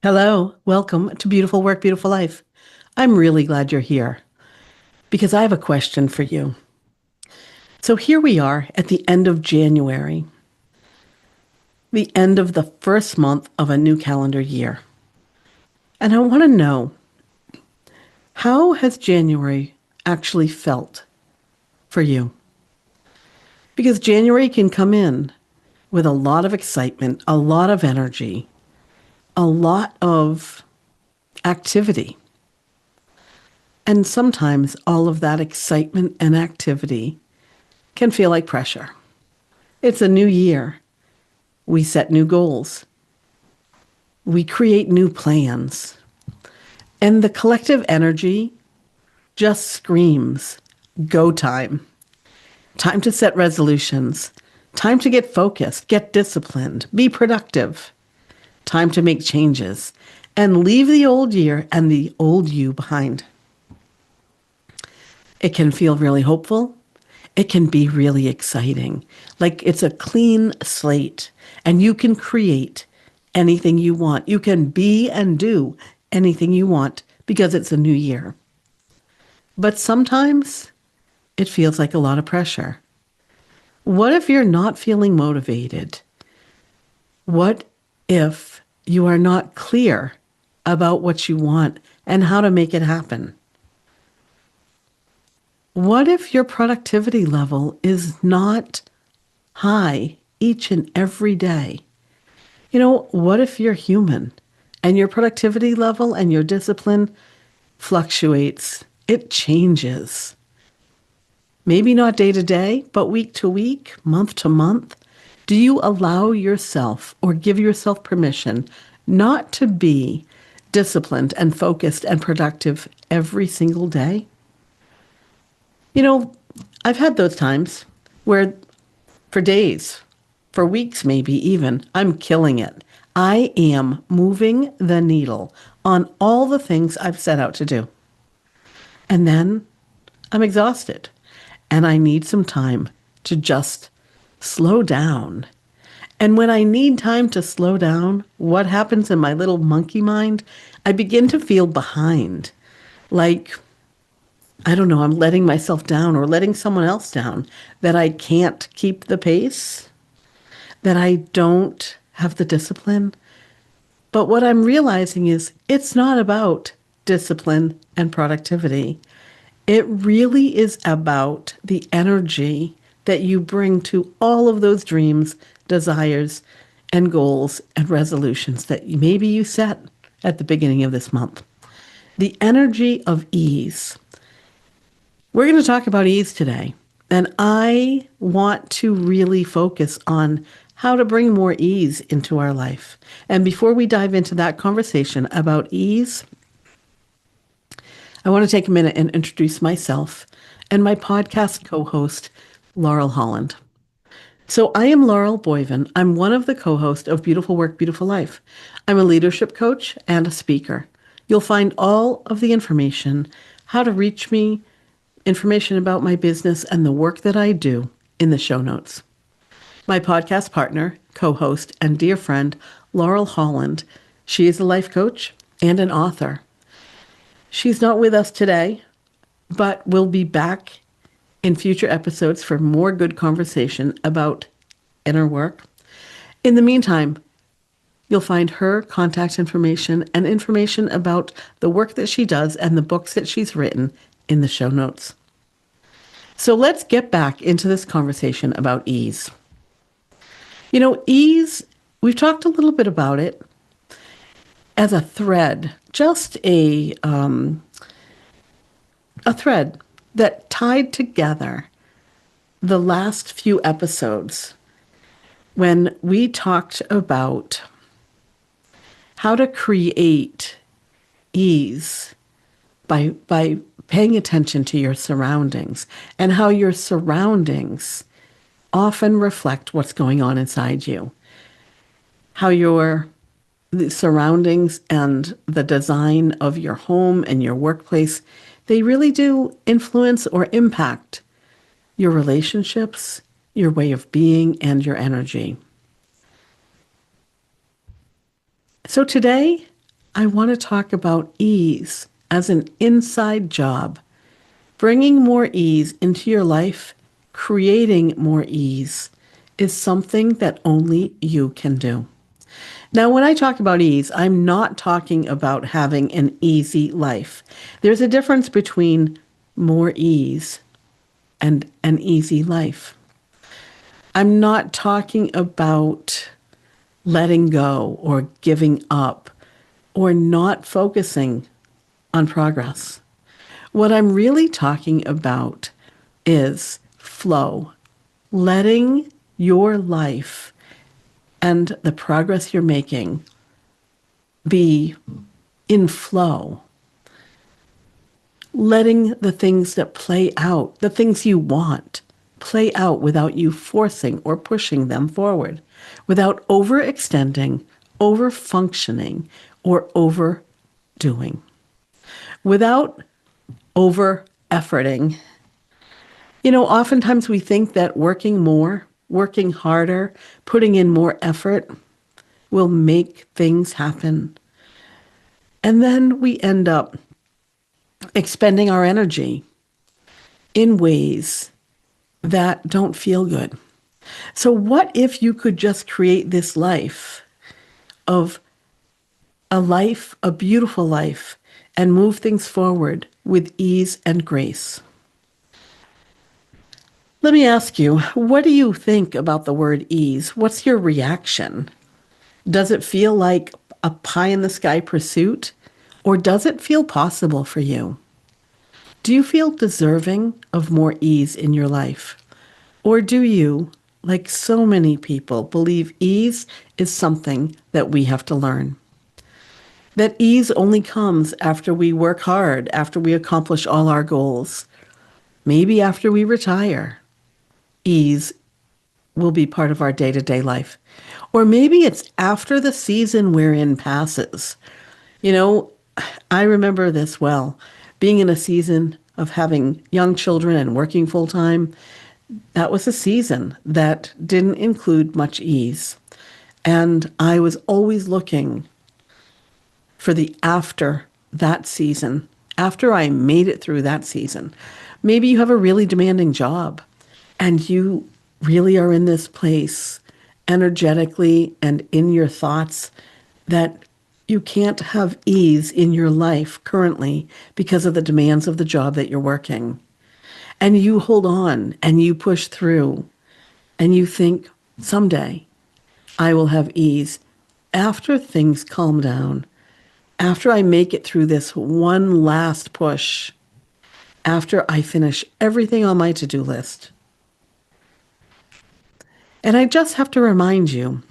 Hello, welcome to Beautiful Work, Beautiful Life. I'm really glad you're here because I have a question for you. So here we are at the end of January, the end of the first month of a new calendar year. And I want to know, how has January actually felt for you? Because January can come in with a lot of excitement, a lot of energy, a lot of activity. And sometimes all of that excitement and activity can feel like pressure. It's a new year. We set new goals. We create new plans. And the collective energy just screams, go time. Time to set resolutions. Time to get focused, get disciplined, be productive. Time to make changes and leave the old year and the old you behind. It can feel really hopeful. It can be really exciting. Like it's a clean slate and you can create anything you want. You can be and do anything you want because it's a new year. But sometimes it feels like a lot of pressure. What if you're not feeling motivated? What if you are not clear about what you want and how to make it happen? What if your productivity level is not high each and every day? What if you're human and your productivity level and your discipline fluctuates? It changes. Maybe not day to day, but week to week, month to month. Do you allow yourself or give yourself permission not to be disciplined and focused and productive every single day? I've had those times where for days, for weeks maybe even, I'm killing it. I am moving the needle on all the things I've set out to do. And then I'm exhausted and I need some time to just slow down. And when I need time to slow down, what happens in my little monkey mind? I begin to feel behind. Like, I don't know, I'm letting myself down or letting someone else down, that I can't keep the pace, that I don't have the discipline. But what I'm realizing is it's not about discipline and productivity. It really is about the energy that you bring to all of those dreams, desires, and goals and resolutions that maybe you set at the beginning of this month. The energy of ease. We're going to talk about ease today, and I want to really focus on how to bring more ease into our life. And before we dive into that conversation about ease, I want to take a minute and introduce myself and my podcast co-host, Laurel Holland. So I am Laurel Boivin. I'm one of the co-hosts of Beautiful Work, Beautiful Life. I'm a leadership coach and a speaker. You'll find all of the information, how to reach me, information about my business and the work that I do in the show notes. My podcast partner, co-host, and dear friend, Laurel Holland, she is a life coach and an author. She's not with us today, but will be back in future episodes for more good conversation about inner work. In the meantime, you'll find her contact information and information about the work that she does and the books that she's written in the show notes. So let's get back into this conversation about ease. Ease, we've talked a little bit about it as a thread, just a thread that tied together the last few episodes when we talked about how to create ease by paying attention to your surroundings and how your surroundings often reflect what's going on inside you. How the surroundings and the design of your home and your workplace, they really do influence or impact your relationships, your way of being, and your energy. So today, I want to talk about ease as an inside job, bringing more ease into your life, creating more ease is something that only you can do. Now, when I talk about ease, I'm not talking about having an easy life. There's a difference between more ease and an easy life. I'm not talking about letting go or giving up or not focusing on progress. What I'm really talking about is flow, letting your life and the progress you're making be in flow, letting the things that play out, the things you want, play out without you forcing or pushing them forward, without overextending, over functioning, or overdoing, without over efforting. You know, oftentimes we think that working more, working harder, putting in more effort will make things happen. And then we end up expending our energy in ways that don't feel good. So, what if you could just create this life of a beautiful life, and move things forward with ease and grace? Let me ask you, what do you think about the word ease? What's your reaction? Does it feel like a pie in the sky pursuit, or does it feel possible for you? Do you feel deserving of more ease in your life? Or do you, like so many people, believe ease is something that we have to learn? That ease only comes after we work hard, after we accomplish all our goals, maybe after we retire. Ease will be part of our day-to-day life. Or maybe it's after the season we're in passes. You know, I remember this well. Being in a season of having young children and working full time, that was a season that didn't include much ease. And I was always looking for the after that season, after I made it through that season. Maybe you have a really demanding job and you really are in this place energetically and in your thoughts that you can't have ease in your life currently because of the demands of the job that you're working. And you hold on and you push through and you think, someday I will have ease after things calm down, after I make it through this one last push, after I finish everything on my to-do list. And I just have to remind you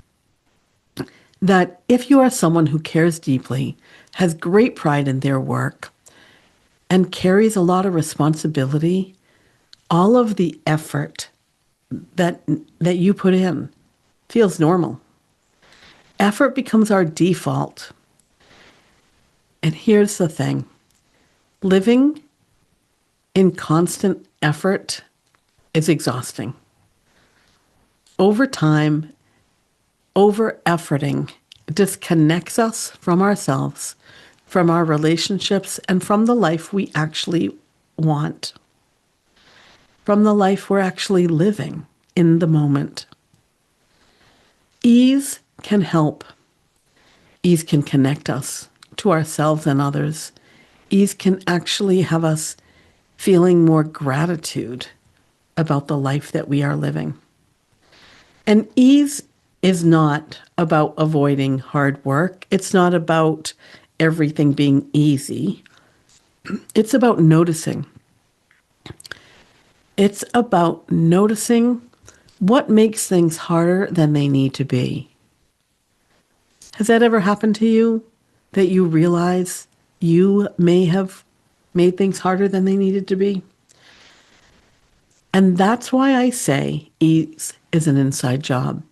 that if you are someone who cares deeply, has great pride in their work, and carries a lot of responsibility, all of the effort that you put in feels normal. Effort becomes our default. And here's the thing. Living in constant effort is exhausting. Over time, over-efforting disconnects us from ourselves, from our relationships, and from the life we actually want, from the life we're actually living in the moment. Ease can help. Ease can connect us to ourselves and others. Ease can actually have us feeling more gratitude about the life that we are living. And ease is not about avoiding hard work. It's not about everything being easy. It's about noticing. It's about noticing what makes things harder than they need to be. Has that ever happened to you? That you realize you may have made things harder than they needed to be? And that's why I say ease is an inside job.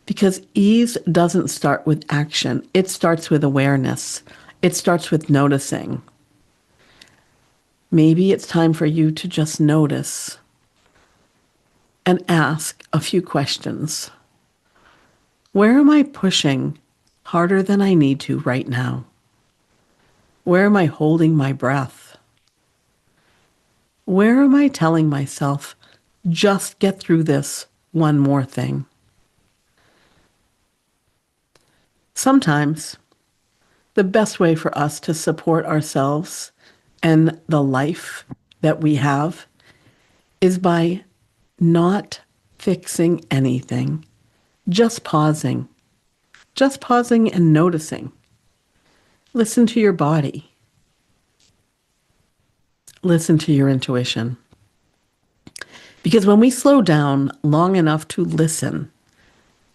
Because ease doesn't start with action. It starts with awareness. It starts with noticing. Maybe it's time for you to just notice and ask a few questions. Where am I pushing harder than I need to right now? Where am I holding my breath? Where am I telling myself, just get through this one more thing? Sometimes the best way for us to support ourselves and the life that we have is by not fixing anything, just pausing and noticing. Listen to your body. Listen to your intuition. Because when we slow down long enough to listen,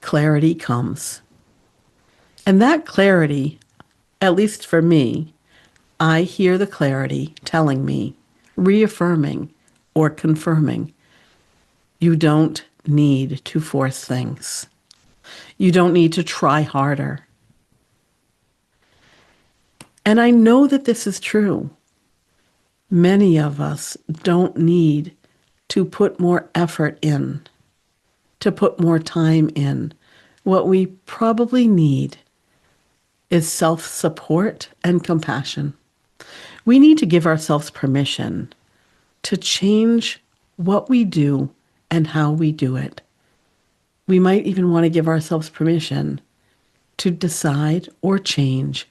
clarity comes. And that clarity, at least for me, I hear the clarity telling me, reaffirming or confirming, you don't need to force things. You don't need to try harder. And I know that this is true. Many of us don't need to put more effort in, to put more time in. What we probably need is self-support and compassion. We need to give ourselves permission to change what we do and how we do it. We might even want to give ourselves permission to decide or change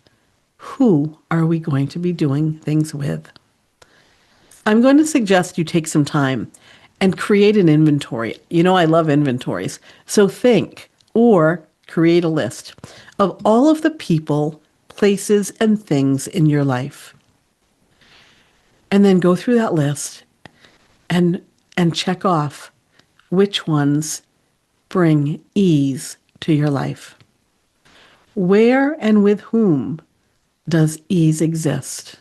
who are we going to be doing things with. I'm going to suggest you take some time and create an inventory. You know, I love inventories. So think or create a list of all of the people, places, and things in your life. And then go through that list and check off which ones bring ease to your life. Where and with whom does ease exist?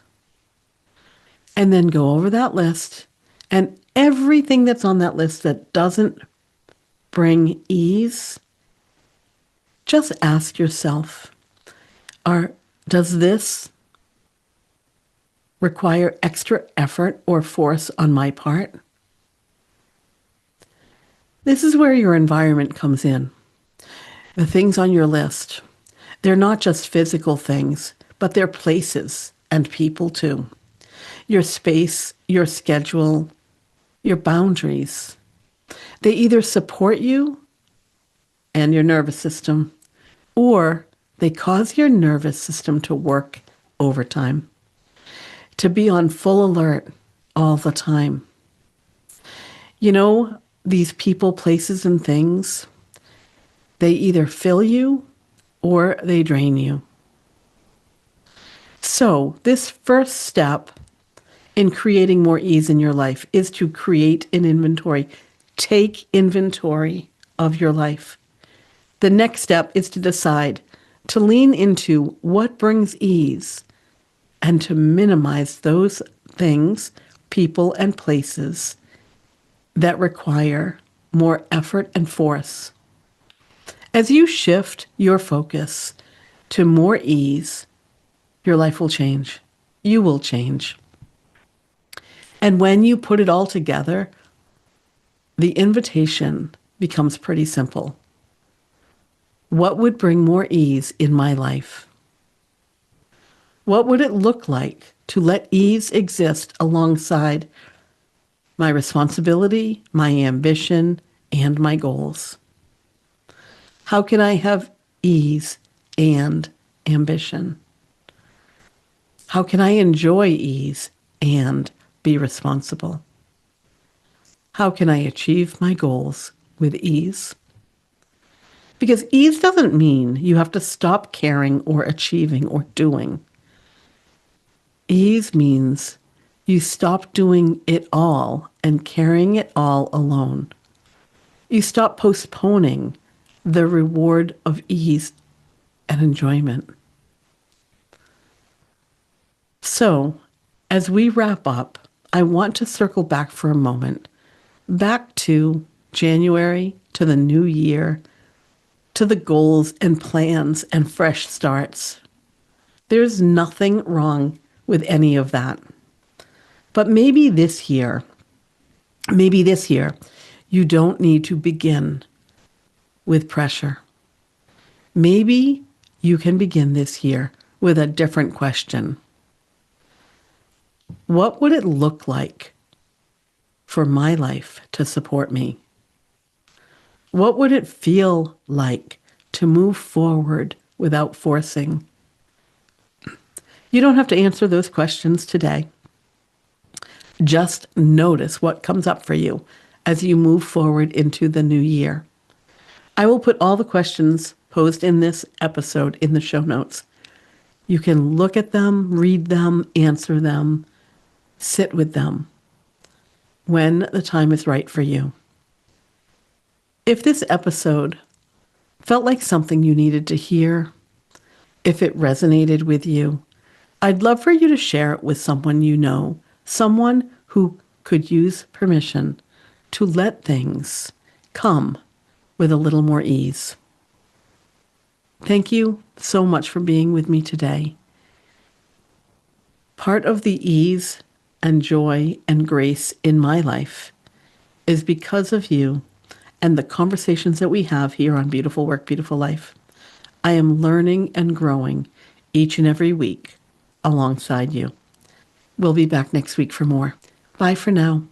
And then go over that list, and everything that's on that list that doesn't bring ease, just ask yourself, does this require extra effort or force on my part? This is where your environment comes in. The things on your list, they're not just physical things, but they're places and people too. Your space, your schedule, your boundaries. They either support you and your nervous system, or they cause your nervous system to work overtime, to be on full alert all the time. You know, these people, places, and things, they either fill you or they drain you. So this first step in creating more ease in your life is to create an inventory. Take inventory of your life. The next step is to decide to lean into what brings ease and to minimize those things, people, and places that require more effort and force. As you shift your focus to more ease, your life will change. You will change. And when you put it all together, the invitation becomes pretty simple. What would bring more ease in my life? What would it look like to let ease exist alongside my responsibility, my ambition, and my goals? How can I have ease and ambition? How can I enjoy ease and be responsible? How can I achieve my goals with ease? Because ease doesn't mean you have to stop caring or achieving or doing. Ease means you stop doing it all and carrying it all alone. You stop postponing the reward of ease and enjoyment. So, as we wrap up, I want to circle back for a moment, back to January, to the new year, to the goals and plans and fresh starts. There's nothing wrong with any of that. But maybe this year, you don't need to begin with pressure. Maybe you can begin this year with a different question. What would it look like for my life to support me? What would it feel like to move forward without forcing? You don't have to answer those questions today. Just notice what comes up for you as you move forward into the new year. I will put all the questions posed in this episode in the show notes. You can look at them, read them, answer them, sit with them when the time is right for you. If this episode felt like something you needed to hear, if it resonated with you, I'd love for you to share it with someone you know, someone who could use permission to let things come with a little more ease. Thank you so much for being with me today. Part of the ease and joy and grace in my life is because of you and the conversations that we have here on Beautiful Work, Beautiful Life. I am learning and growing each and every week alongside you. We'll be back next week for more. Bye for now.